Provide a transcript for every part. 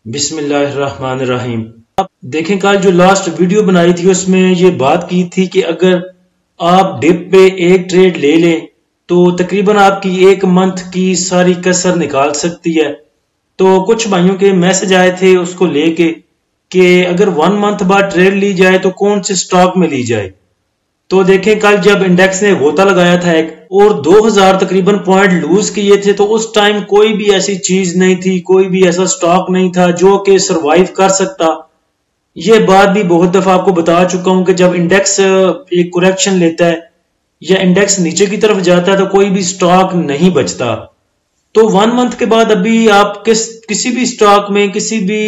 बिस्मिल्लाहिर्रहमानिर्रहीम। आप देखें, कल जो लास्ट वीडियो बनाई थी उसमें ये बात की थी कि अगर आप डिप पे एक ट्रेड ले लें तो तकरीबन आपकी एक मंथ की सारी कसर निकाल सकती है। तो कुछ भाइयों के मैसेज आए थे उसको लेके कि अगर 1 मंथ बाद ट्रेड ली जाए तो कौन से स्टॉक में ली जाए। तो देखें, कल जब इंडेक्स ने गोता लगाया था एक और 2000 तकरीबन पॉइंट लूज किए थे, तो उस टाइम कोई भी ऐसी चीज नहीं थी, कोई भी ऐसा स्टॉक नहीं था जो कि सरवाइव कर सकता। ये बात भी बहुत दफा आपको बता चुका हूं कि जब इंडेक्स एक करेक्शन लेता है या इंडेक्स नीचे की तरफ जाता है तो कोई भी स्टॉक नहीं बचता। तो 1 मंथ के बाद अभी आप किसी भी स्टॉक में किसी भी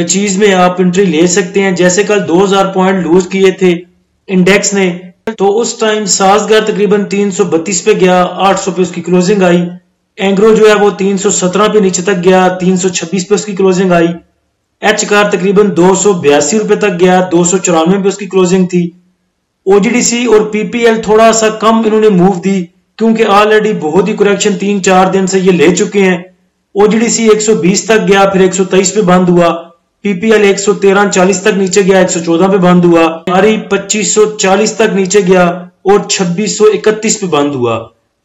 चीज में आप एंट्री ले सकते हैं। जैसे कल 2000 पॉइंट लूज किए थे इंडेक्स ने, तो उस टाइम सासगर तकरीबन 332 पे गया, 800 पे उसकी क्लोजिंग आई। एंग्रो जो है वो 317 पे नीचे तक गया, 326 पे उसकी क्लोजिंग आई। एच कार तकरीबन 282 रुपए तक गया, 294 पे उसकी क्लोजिंग थी। ओजीडीसी और पीपीएल थोड़ा सा कम इन्होंने मूव दी क्योंकि ऑलरेडी बहुत ही करेक्शन 3-4 दिन से ये ले चुके हैं। ओजीडीसी 120 तक गया, फिर 123 पे बंद हुआ। पीपीएल 113.40 तक नीचे गया, 114 पे बंद हुआ। आरई 2540 तक नीचे गया और 2631 पे बंद हुआ।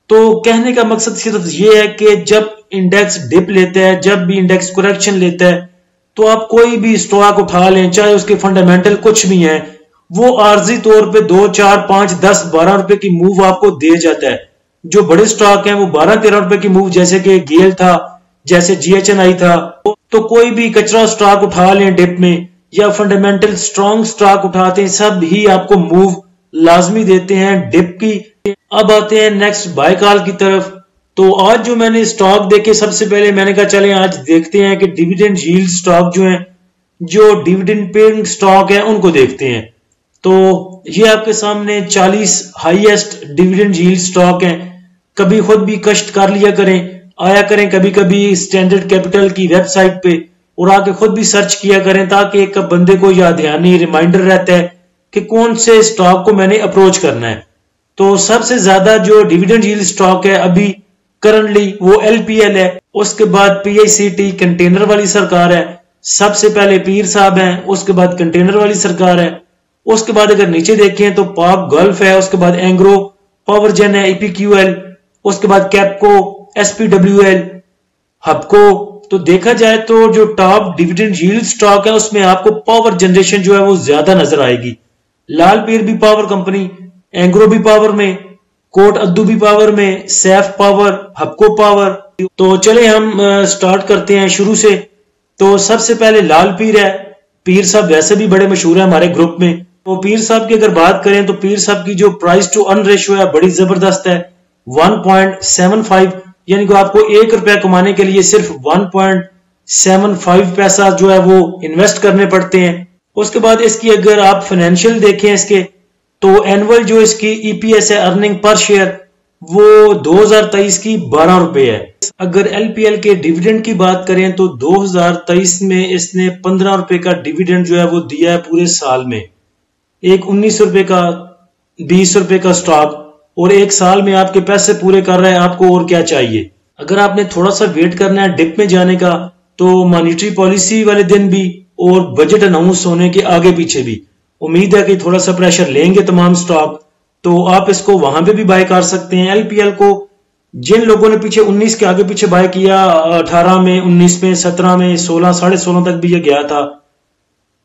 तो कहने का मकसद सिर्फ ये है कि जब इंडेक्स डिप लेता है, जब भी इंडेक्स करेक्शन लेता है, तो आप कोई भी स्टॉक उठा लें, चाहे उसके फंडामेंटल कुछ भी हैं, वो आर्जी तौर पे 2, 4, 5, 10, 12 रुपए की मूव आपको दे जाता है। जो बड़े स्टॉक हैं वो 12-13 रुपए की मूव, जैसे कि गेल था, जैसे जीएचएनआई था। तो कोई भी कचरा स्टॉक उठा लें डिप में या फंडामेंटल स्ट्रॉन्ग स्टॉक उठाते हैं, सब ही आपको मूव लाजमी देते हैं डिप की। अब आते हैं नेक्स्ट बाय कॉल की तरफ। तो आज जो मैंने स्टॉक देखे, सबसे पहले मैंने कहा चलें आज देखते हैं कि डिविडेंड यील्ड स्टॉक जो है, जो डिविडेंड पेइंग स्टॉक है, उनको देखते हैं। तो ये आपके सामने 40 हाईएस्ट डिविडेंड यील्ड स्टॉक हैं। कभी खुद भी कष्ट कर लिया करें, आया करें कभी कभी स्टैंडर्ड कैपिटल की वेबसाइट पे और आके खुद भी सर्च किया करें, ताकि एक बंदे को याद दहानी रिमाइंडर रहता है कि कौन से स्टॉक को मैंने अप्रोच करना है। तो सबसे ज्यादा जो डिविडेंड यील्ड स्टॉक है अभी करंटली वो एलपीएल है, उसके बाद पीआईसीटी कंटेनर वाली सरकार है, सबसे पहले पीर साहब हैं, उसके बाद कंटेनर वाली सरकार है, उसके बाद अगर नीचे देखें तो पाक गल्फ है, उसके बाद एंग्रो, पावर जेन है, ईपीक्यूएल, उसके बाद कैपको, एसपीडब्ल्यूएल, हबको। तो देखा जाए तो जो टॉप डिविडेंड यील्ड स्टॉक है उसमें आपको पावर जनरेशन जो है वो ज्यादा नजर आएगी। लाल पीर भी पावर कंपनी, एंग्रो भी पावर में, कोट अद्दू भी पावर में, सैफ पावर, हबको पावर। तो चले हम स्टार्ट करते हैं शुरू से। तो सबसे पहले लाल पीर है। पीर साहब वैसे भी बड़े मशहूर है हमारे ग्रुप में। तो पीर साहब की अगर बात करें तो पीर साहब की जो प्राइस टू अर्न रेशियो है बड़ी जबरदस्त है, 1.75। यानी कि आपको 1 रुपया कमाने के लिए सिर्फ 1.75 पैसा जो है वो इन्वेस्ट करने पड़ते हैं। उसके बाद इसकी अगर आप फाइनेंशियल देखें इसके, तो एनुअल जो इसकी ईपीएस है, अर्निंग पर शेयर, वो 2023 की 12 रुपए है। अगर एलपीएल के डिविडेंड की बात करें तो 2023 में इसने 15 रुपए का डिविडेंड जो है वो दिया है पूरे साल में। एक 19 रुपए का, 20 रुपए का स्टॉक, और एक साल में आपके पैसे पूरे कर रहा है, आपको और क्या चाहिए। अगर आपने थोड़ा सा वेट करना है डिप में जाने का, तो मॉनिटरी पॉलिसी वाले दिन भी और बजट अनाउंस होने के आगे पीछे भी उम्मीद है कि थोड़ा सा प्रेशर लेंगे तमाम स्टॉक, तो आप इसको वहां पे भी बाय कर सकते हैं। एलपीएल को जिन लोगों ने पीछे 19 के आगे पीछे बाय किया, 18 में, 19 में, 17 में, 16, 16.5 तक भी ये गया था,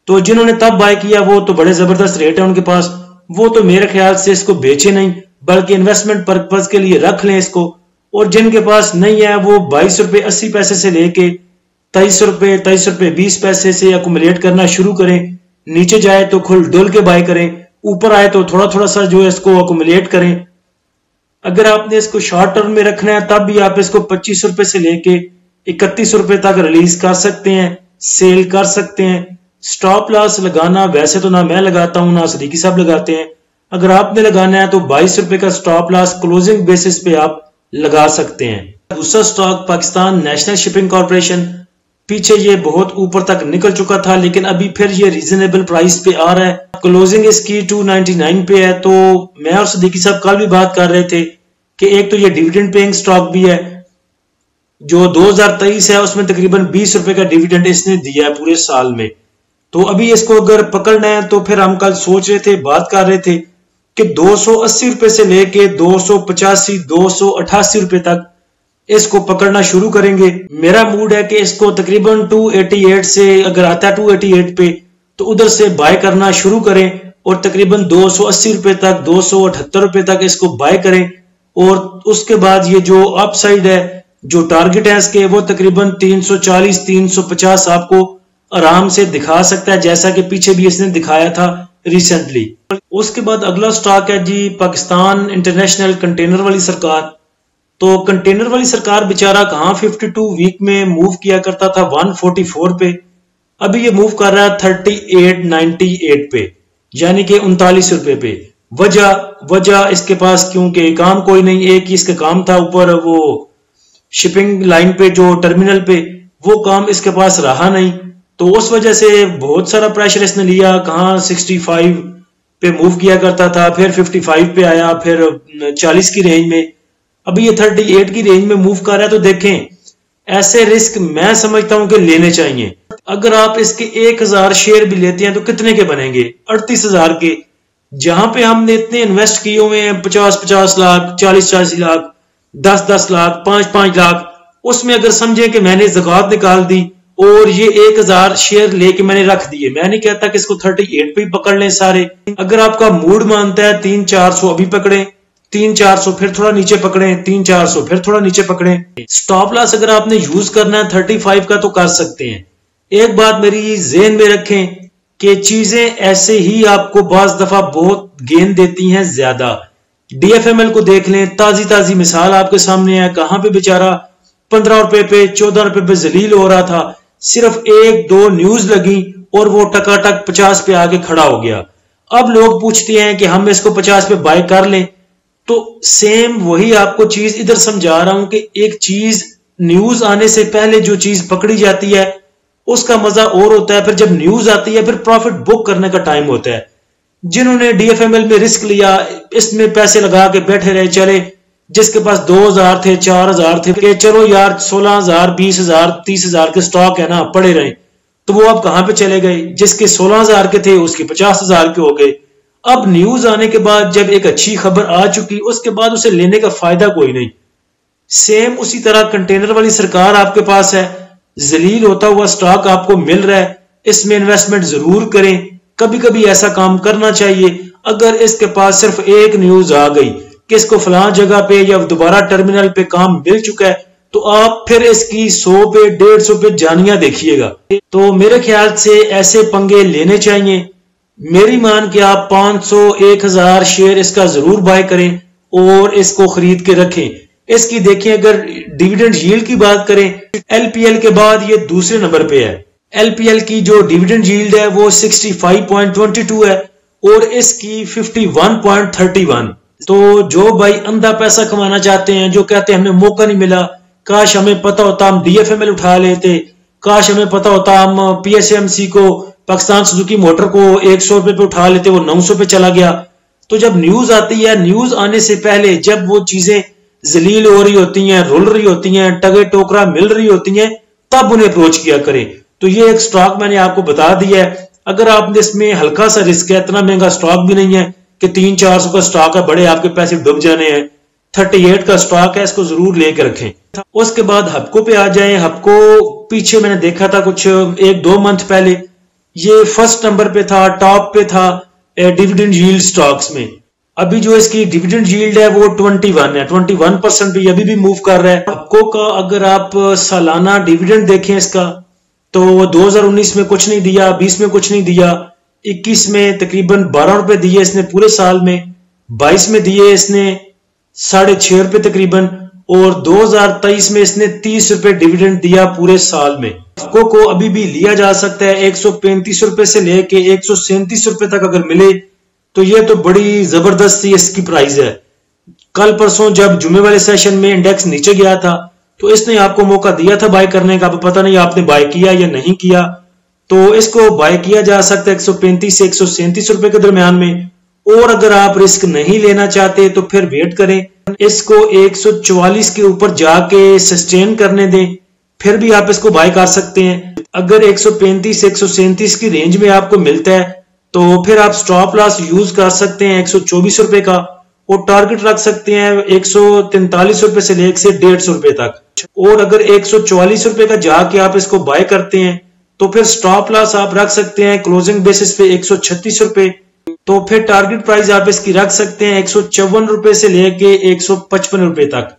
तो जिन्होंने तब बाय किया वो तो बड़े जबरदस्त रेट है उनके पास, वो तो मेरे ख्याल से इसको बेचे नहीं बल्कि इन्वेस्टमेंट पर्पज के लिए रख लें इसको। और जिनके पास नहीं है वो 22 रुपए 80 पैसे से लेके 23 रुपए 20 पैसे से अकुमुलेट करना शुरू करें। नीचे जाए तो खुल डुल के बाय करें, ऊपर आए तो थोड़ा थोड़ा सा जो है इसको अकुमुलेट करें। अगर आपने इसको शॉर्ट टर्म में रखना है तब भी आप इसको 25 रुपए से लेके 31 रुपए तक रिलीज कर सकते हैं, सेल कर सकते हैं। स्टॉप लॉस लगाना वैसे तो ना मैं लगाता हूं ना सदीकी साहब लगाते हैं। अगर आपने लगाना है तो 22 रुपए का स्टॉप लॉस क्लोजिंग बेसिस पे आप लगा सकते हैं। दूसरा stock Pakistan national shipping corporation, पीछे ये बहुत ऊपर तक निकल चुका था लेकिन अभी फिर ये रीजनेबल प्राइस पे आ रहा है। क्लोजिंग इसकी 299 पे है। तो मैं और सदीकी साहब कल भी बात कर रहे थे कि एक तो ये डिविडेंड पेइंग स्टॉक भी है जो 2023 है उसमें तकरीबन 20 रुपए का डिविडेंड इसने दिया है पूरे साल में। तो अभी इसको अगर पकड़ना है तो फिर हम कल सोच रहे थे, बात कर रहे थे कि 280 रुपए से लेके 285 288 रुपए तक इसको पकड़ना शुरू करेंगे। मेरा मूड है कि इसको तकरीबन 288 से अगर आता है 288 पे तो उधर से बाय करना शुरू करें और तकरीबन 280 रुपए तक 278 रुपए तक इसको बाय करें। और उसके बाद ये जो अपसाइड है, जो टारगेट है इसके, वो तकरीबन 340 350 आपको आराम से दिखा सकता है, जैसा कि पीछे भी इसने दिखाया था रिसेंटली। उसके बाद अगला स्टॉक है जी पाकिस्तान इंटरनेशनल कंटेनर वाली सरकार। तो कंटेनर वाली सरकार बेचारा कहां 52 वीक में मूव किया करता था 144 पे, अभी ये मूव कर रहा है 3898 पे, यानी कि 39 रुपए पे। वजह इसके पास क्योंकि काम कोई नहीं, एक ही इसका काम था ऊपर वो शिपिंग लाइन पे, जो टर्मिनल पे, वो काम इसके पास रहा नहीं, तो उस वजह से बहुत सारा प्रेशर इसने लिया। कहां 65 पे मूव किया करता था, फिर 55 पे आया, फिर 40 की रेंज में, अभी ये 38 की रेंज में मूव कर रहा है। तो देखें, ऐसे रिस्क मैं समझता हूं कि लेने चाहिए। अगर आप इसके 1000 शेयर भी लेते हैं तो कितने के बनेंगे? 38,000 के। जहां पे हमने इतने इन्वेस्ट किए हुए हैं 50-50 लाख, 40-40 लाख, 10-10 लाख, 5-5 लाख, उसमें अगर समझे कि मैंने ज़कात निकाल दी और ये 1000 शेयर लेके मैंने रख दिए, मैं नहीं कहता कि इसको 38 पे ही पकड़ लें सारे। अगर आपका मूड मानता है 300-400 अभी पकड़ें, 300-400 फिर थोड़ा नीचे पकड़ें, 300-400 फिर थोड़ा नीचे पकड़ें। स्टॉप लॉस अगर आपने यूज करना है 35 का तो कर सकते हैं। एक बात मेरी ज़हन में रखें कि चीजें ऐसे ही आपको बाज दफा बहुत गेन देती हैं ज्यादा। डीएफएमएल को देख लें, ताजी मिसाल आपके सामने है। कहां पे बेचारा 15 रुपए पे 14 रुपए पे जलील हो रहा था, सिर्फ 1-2 न्यूज लगी और वो टकाटक 50 पे आके खड़ा हो गया। अब लोग पूछते हैं कि हम इसको 50 पे बाय कर लें, तो सेम वही आपको चीज इधर समझा रहा हूं कि एक चीज न्यूज आने से पहले जो चीज पकड़ी जाती है उसका मजा और होता है, फिर जब न्यूज आती है फिर प्रॉफिट बुक करने का टाइम होता है। जिन्होंने डीएफएमएल में रिस्क लिया, इसमें पैसे लगा के बैठे रहे, चले, जिसके पास 2000 थे, 4000 थे, कि चलो यार 16,000 20,000 30,000 के स्टॉक है ना, पड़े रहे, तो वो अब कहां पे चले गए? जिसके 16,000 के थे उसके 50,000 के हो गए। अब न्यूज आने के बाद जब एक अच्छी खबर आ चुकी, उसके बाद उसे लेने का फायदा कोई नहीं। सेम उसी तरह कंटेनर वाली सरकार आपके पास है, जलील होता हुआ स्टॉक आपको मिल रहा है, इसमें इन्वेस्टमेंट जरूर करें। कभी कभी ऐसा काम करना चाहिए। अगर इसके पास सिर्फ एक न्यूज आ गई कि इसको फलां जगह पे या दोबारा टर्मिनल पे काम मिल चुका है, तो आप फिर इसकी 100 पे 150 पे जानियां देखिएगा। तो मेरे ख्याल से ऐसे पंगे लेने चाहिए। मेरी मान के आप 500-1000 शेयर इसका जरूर बाय करें और इसको खरीद के रखें। इसकी देखिए, अगर डिविडेंड यील्ड की बात करें, एलपीएल के बाद ये दूसरे नंबर पे है। एलपीएल की जो डिविडेंड यील्ड है वो 65.22 है और इसकी 51.31। तो जो भाई अंधा पैसा कमाना चाहते हैं, जो कहते हैं हमें मौका नहीं मिला, काश हमें पता होता हम डीएफएमएल उठा लेते, काश हमें पता होता हम पीएसएमसी को, पाकिस्तान सुजुकी मोटर को 100 रुपए पे उठा लेते, वो 900 पे चला गया। तो जब न्यूज आती है, न्यूज आने से पहले जब वो चीजें जलील हो रही होती हैं, रुल रही होती हैं, टगे टोकरा मिल रही होती हैं, तब उन्हें अप्रोच किया करें। तो ये एक स्टॉक मैंने आपको बता दिया है। अगर आपने इसमें हल्का सा रिस्क है, इतना महंगा स्टॉक भी नहीं है कि 300-400 का स्टॉक है, बड़े आपके पैसे डूब जाने हैं, 38 का स्टॉक है, इसको जरूर लेकर रखें। उसके बाद हपको पे आ जाए। हपको पीछे मैंने देखा था कुछ 1-2 मंथ पहले, ये फर्स्ट नंबर पे था, टॉप पे था डिविडेंड यील्ड स्टॉक्स में। अभी जो इसकी डिविडेंड यील्ड है वो 21 है, 21% भी अभी भी मूव कर रहा है। हपको का अगर आप सालाना डिविडेंड देखें इसका, तो 2019 में कुछ नहीं दिया, 20 में कुछ नहीं दिया, 21 में तकरीबन 12 रुपए दिए इसने पूरे साल में, 22 में दिए इसने 6.5 रुपए तकरीबन, और 2023 में इसने 30 रुपए डिविडेंड दिया पूरे साल में। हपको को अभी भी लिया जा सकता है 135 रुपए से लेके 137 रुपए तक अगर मिले तो ये तो बड़ी जबरदस्ती इसकी प्राइस है। कल परसों जब जुमे वाले सेशन में इंडेक्स नीचे गया था तो इसने आपको मौका दिया था बाय करने का, पता नहीं आपने बाय किया या नहीं किया। तो इसको बाय किया जा सकता है 135 से 137 रुपए के दरमियान में। और अगर आप रिस्क नहीं लेना चाहते तो फिर वेट करें, इसको 144 के ऊपर जाके सस्टेन करने दें, फिर भी आप इसको बाय कर सकते हैं। अगर 135 137 की रेंज में आपको मिलता है तो फिर आप स्टॉप लॉस यूज कर सकते हैं 124 रुपए का, और टारगेट रख सकते हैं 143 रुपए से लेकर से 150 रुपए तक। और अगर 144 रुपए का जाके आप इसको बाय करते हैं तो फिर स्टॉप लॉस आप रख सकते हैं क्लोजिंग बेसिस पे 136 रुपए। तो फिर टारगेट प्राइस आप इसकी रख सकते हैं 154 रुपए से लेके 155 रुपए तक।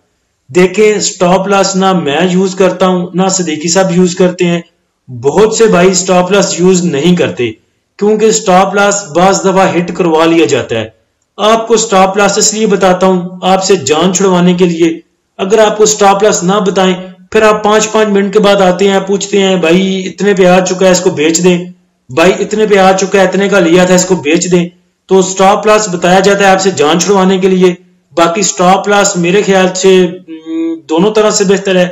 देखें, स्टॉप लॉस ना मैं यूज करता हूं ना सदीकी साहब यूज करते हैं। बहुत से भाई स्टॉप लॉस यूज नहीं करते क्योंकि स्टॉप लॉस बाज दफा हिट करवा लिया जाता है। आपको स्टॉप लॉस इसलिए बताता हूं आपसे जान छुड़वाने के लिए। अगर आपको स्टॉप लॉस ना बताएं फिर आप 5-5 मिनट के बाद आते हैं, पूछते हैं भाई इतने पे आ चुका है इसको बेच दें, भाई इतने पे आ चुका है इतने का लिया था इसको बेच दें। तो स्टॉप लॉस बताया जाता है आपसे जान छुड़वाने के लिए। बाकी स्टॉप लॉस मेरे ख्याल से दोनों तरह से बेहतर है।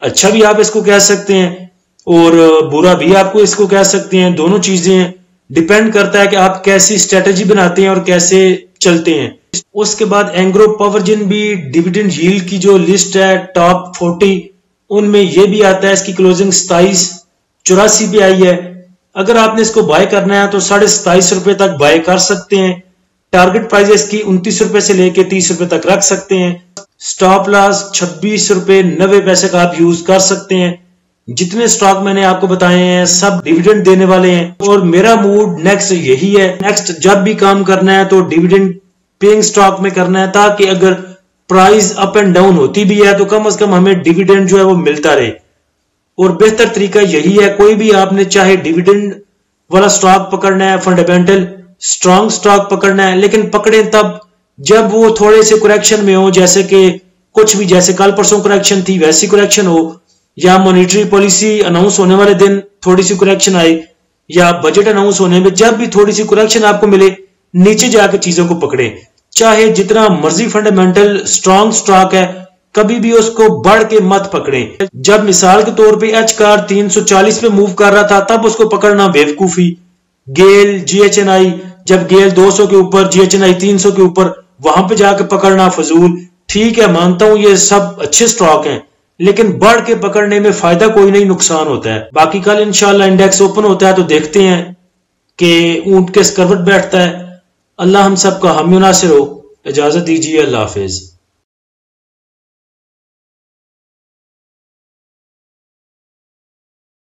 अच्छा भी आप इसको कह सकते हैं और बुरा भी आपको इसको कह सकते हैं। दोनों चीजें डिपेंड करता है कि आप कैसी स्ट्रेटेजी बनाते हैं और कैसे चलते हैं। उसके बाद एंग्रो पावरजिन भी डिविडेंड यील्ड की जो लिस्ट है टॉप 40 उनमें ये भी आता है। इसकी क्लोजिंग 27.84 पे आई है। अगर आपने इसको बाय करना है तो 27.5 रुपए तक बाय कर सकते हैं। टारगेट प्राइस इसकी 29 रुपए से लेके 30 रुपए तक रख सकते हैं। स्टॉप लॉस 26 रुपए 90 पैसे का आप यूज कर सकते हैं। जितने स्टॉक मैंने आपको बताए हैं सब डिविडेंड देने वाले हैं और मेरा मूड नेक्स्ट यही है। नेक्स्ट जब भी काम करना है तो डिविडेंड पेइंग स्टॉक में करना है, ताकि अगर प्राइस अप एंड डाउन होती भी है तो कम से कम हमें डिविडेंड जो है वो मिलता रहे। और बेहतर तरीका यही है, कोई भी आपने चाहे डिविडेंड वाला स्टॉक पकड़ना है, फंडामेंटल स्ट्रॉन्ग स्टॉक पकड़ना है, लेकिन पकड़े तब जब वो थोड़े से करेक्शन में हो, जैसे कि कुछ भी, जैसे कल परसों करेक्शन थी वैसी करेक्शन हो, या मॉनेटरी पॉलिसी अनाउंस होने वाले दिन थोड़ी सी करेक्शन आए, या बजट अनाउंस होने में जब भी थोड़ी सी करेक्शन आपको मिले नीचे जाकर चीजों को पकड़े। चाहे जितना मर्जी फंडामेंटल स्ट्रॉन्ग स्टॉक है कभी भी उसको बढ़ के मत पकड़े। जब मिसाल के तौर पे एच कार 340 पे मूव कर रहा था तब उसको पकड़ना बेवकूफी। गेल जीएचएनआई जब गेल 200 के ऊपर, जीएचएनआई 300 के ऊपर, वहां पे जाके पकड़ना फजूल। ठीक है, मानता हूं ये सब अच्छे स्टॉक हैं, लेकिन बढ़ के पकड़ने में फायदा कोई नहीं, नुकसान होता है। बाकी कल इंशाल्लाह इंडेक्स ओपन होता है तो देखते हैं कि ऊंट किस करवट बैठता है। अल्लाह हम सबका हामी नासिर हो। इजाजत दीजिए, अल्लाह हाफिज।